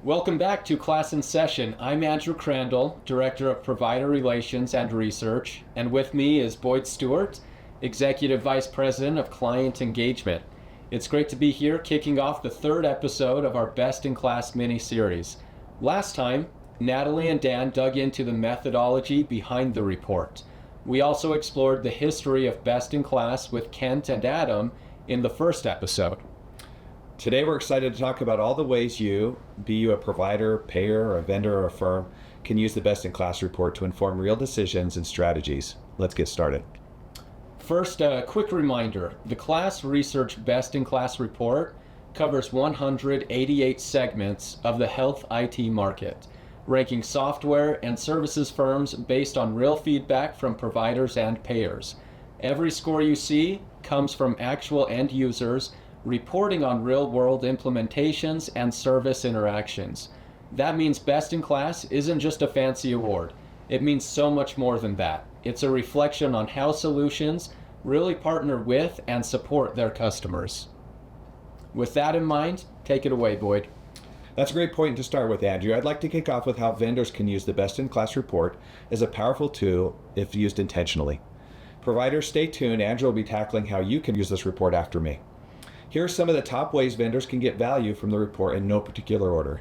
Welcome back to Class in Session. I'm Andrew Crandall, Director of Provider Relations and Research, and with me is Boyd Stewart, Executive Vice President of Client Engagement. It's great to be here kicking off the third episode of our Best in Class mini-series. Last time, Natalie and Dan dug into the methodology behind the report. We also explored the history of Best in Class with Kent and Adam in the first episode. Today we're excited to talk about all the ways you, be you a provider, payer, or a vendor, or a firm, can use the Best in Class report to inform real decisions and strategies. Let's get started. First, a quick reminder. The KLAS Research Best in Class report covers 188 segments of the health IT market, ranking software and services firms based on real feedback from providers and payers. Every score you see comes from actual end users reporting on real-world implementations and service interactions. That means Best in Class isn't just a fancy award. It means so much more than that. It's a reflection on how solutions really partner with and support their customers. With that in mind, take it away, Boyd. That's a great point to start with, Andrew. I'd like to kick off with how vendors can use the Best in Class report as a powerful tool if used intentionally. Providers, stay tuned. Andrew will be tackling how you can use this report after me. Here are some of the top ways vendors can get value from the report in no particular order.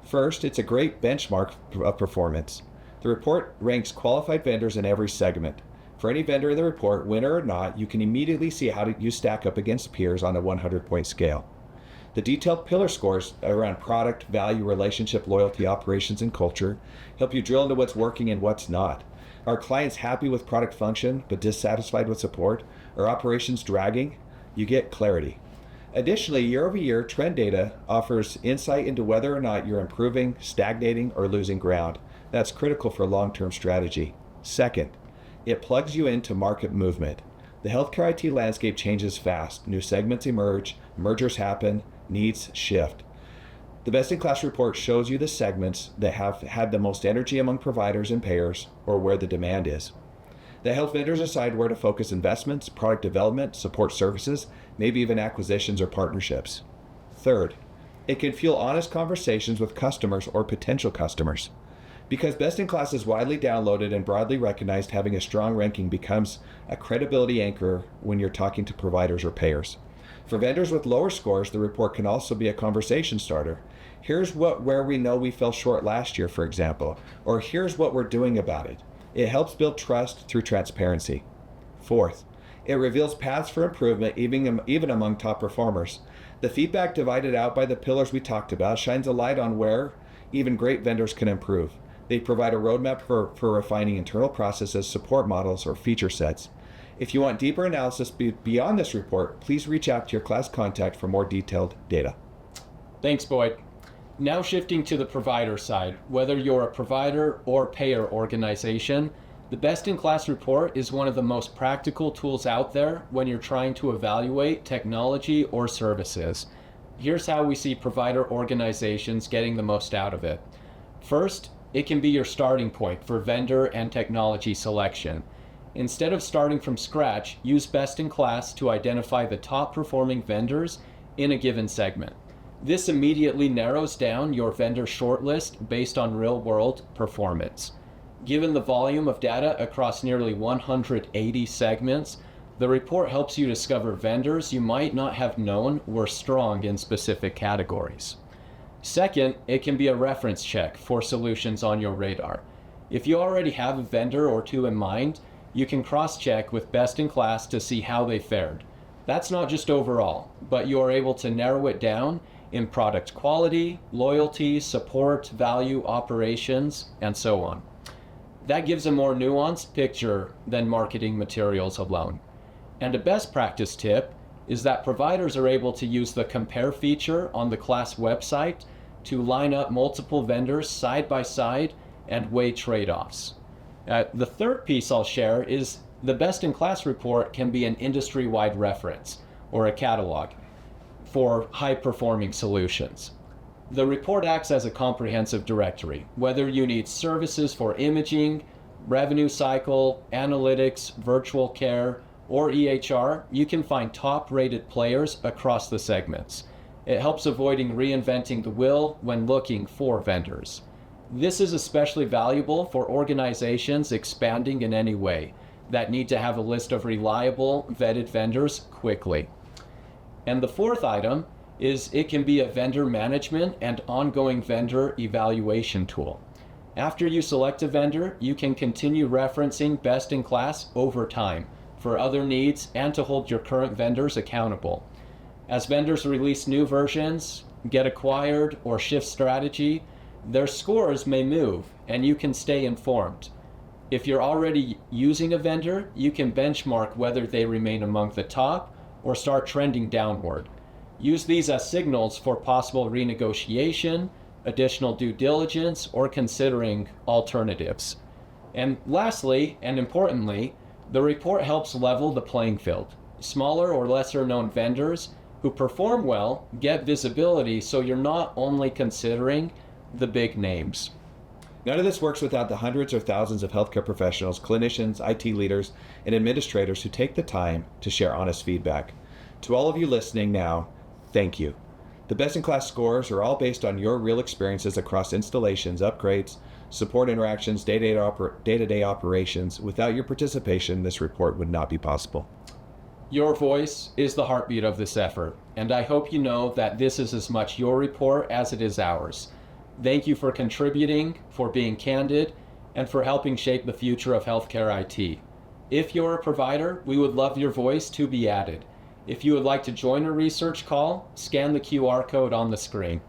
First, it's a great benchmark of performance. The report ranks qualified vendors in every segment. For any vendor in the report, winner or not, you can immediately see how you stack up against peers on a 100-point scale. The detailed pillar scores around product, value, relationship, loyalty, operations, and culture help you drill into what's working and what's not. Are clients happy with product function but dissatisfied with support? Are operations dragging? You get clarity. Additionally, year-over-year trend data offers insight into whether or not you're improving, stagnating, or losing ground. That's critical for long-term strategy. Second, it plugs you into market movement. The healthcare IT landscape changes fast. New segments emerge, mergers happen, needs shift. The Best in Class report shows you the segments that have had the most energy among providers and payers, or where the demand is. That helps vendors decide where to focus investments, product development, support services, maybe even acquisitions or partnerships. Third, it can fuel honest conversations with customers or potential customers. Because Best in Class is widely downloaded and broadly recognized, having a strong ranking becomes a credibility anchor when you're talking to providers or payers. For vendors with lower scores, the report can also be a conversation starter. Here's where we know we fell short last year, for example, or here's what we're doing about it. It helps build trust through transparency. Fourth, it reveals paths for improvement even among top performers. The feedback divided out by the pillars we talked about shines a light on where even great vendors can improve. They provide a roadmap for refining internal processes, support models, or feature sets. If you want deeper analysis beyond this report, please reach out to your KLAS contact for more detailed data. Thanks, Boyd. Now shifting to the provider side, whether you're a provider or payer organization, the Best in Class report is one of the most practical tools out there when you're trying to evaluate technology or services. Here's how we see provider organizations getting the most out of it. First, it can be your starting point for vendor and technology selection. Instead of starting from scratch, use Best in Class to identify the top performing vendors in a given segment. This immediately narrows down your vendor shortlist based on real-world performance. Given the volume of data across nearly 180 segments, the report helps you discover vendors you might not have known were strong in specific categories. Second, it can be a reference check for solutions on your radar. If you already have a vendor or two in mind, you can cross-check with Best in Class to see how they fared. That's not just overall, but you are able to narrow it down in product quality, loyalty, support, value, operations, and so on. That gives a more nuanced picture than marketing materials alone. And a best practice tip is that providers are able to use the compare feature on the KLAS website to line up multiple vendors side by side and weigh trade-offs. The third piece I'll share is the Best in Class report can be an industry-wide reference or a catalog for high-performing solutions. The report acts as a comprehensive directory. Whether you need services for imaging, revenue cycle, analytics, virtual care, or EHR, you can find top-rated players across the segments. It helps avoiding reinventing the wheel when looking for vendors. This is especially valuable for organizations expanding in any way that need to have a list of reliable, vetted vendors quickly. And the fourth item is it can be a vendor management and ongoing vendor evaluation tool. After you select a vendor, you can continue referencing best in class over time for other needs and to hold your current vendors accountable. As vendors release new versions, get acquired, or shift strategy, their scores may move and you can stay informed. If you're already using a vendor, you can benchmark whether they remain among the top or start trending downward. Use these as signals for possible renegotiation, additional due diligence, or considering alternatives. And lastly, and importantly, the report helps level the playing field. Smaller or lesser known vendors who perform well get visibility, so you're not only considering the big names. None of this works without the hundreds or thousands of healthcare professionals, clinicians, IT leaders, and administrators who take the time to share honest feedback. To all of you listening now, thank you. The best-in-class scores are all based on your real experiences across installations, upgrades, support interactions, day-to-day operations. Without your participation, this report would not be possible. Your voice is the heartbeat of this effort, and I hope you know that this is as much your report as it is ours. Thank you for contributing, for being candid, and for helping shape the future of healthcare IT. If you're a provider, we would love your voice to be added. If you would like to join a research call, scan the QR code on the screen.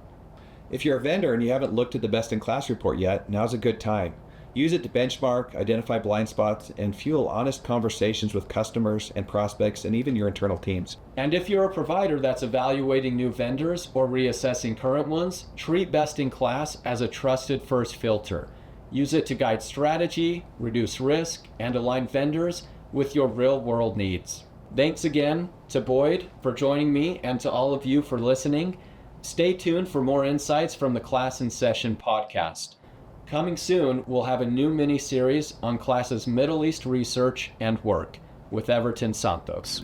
If you're a vendor and you haven't looked at the best-in-class report yet, now's a good time. Use it to benchmark, identify blind spots, and fuel honest conversations with customers and prospects and even your internal teams. And if you're a provider that's evaluating new vendors or reassessing current ones, treat best in class as a trusted first filter. Use it to guide strategy, reduce risk, and align vendors with your real-world needs. Thanks again to Boyd for joining me and to all of you for listening. Stay tuned for more insights from the KLAS in Session podcast. Coming soon, we'll have a new mini-series on KLAS's Middle East research and work with Everton Santos.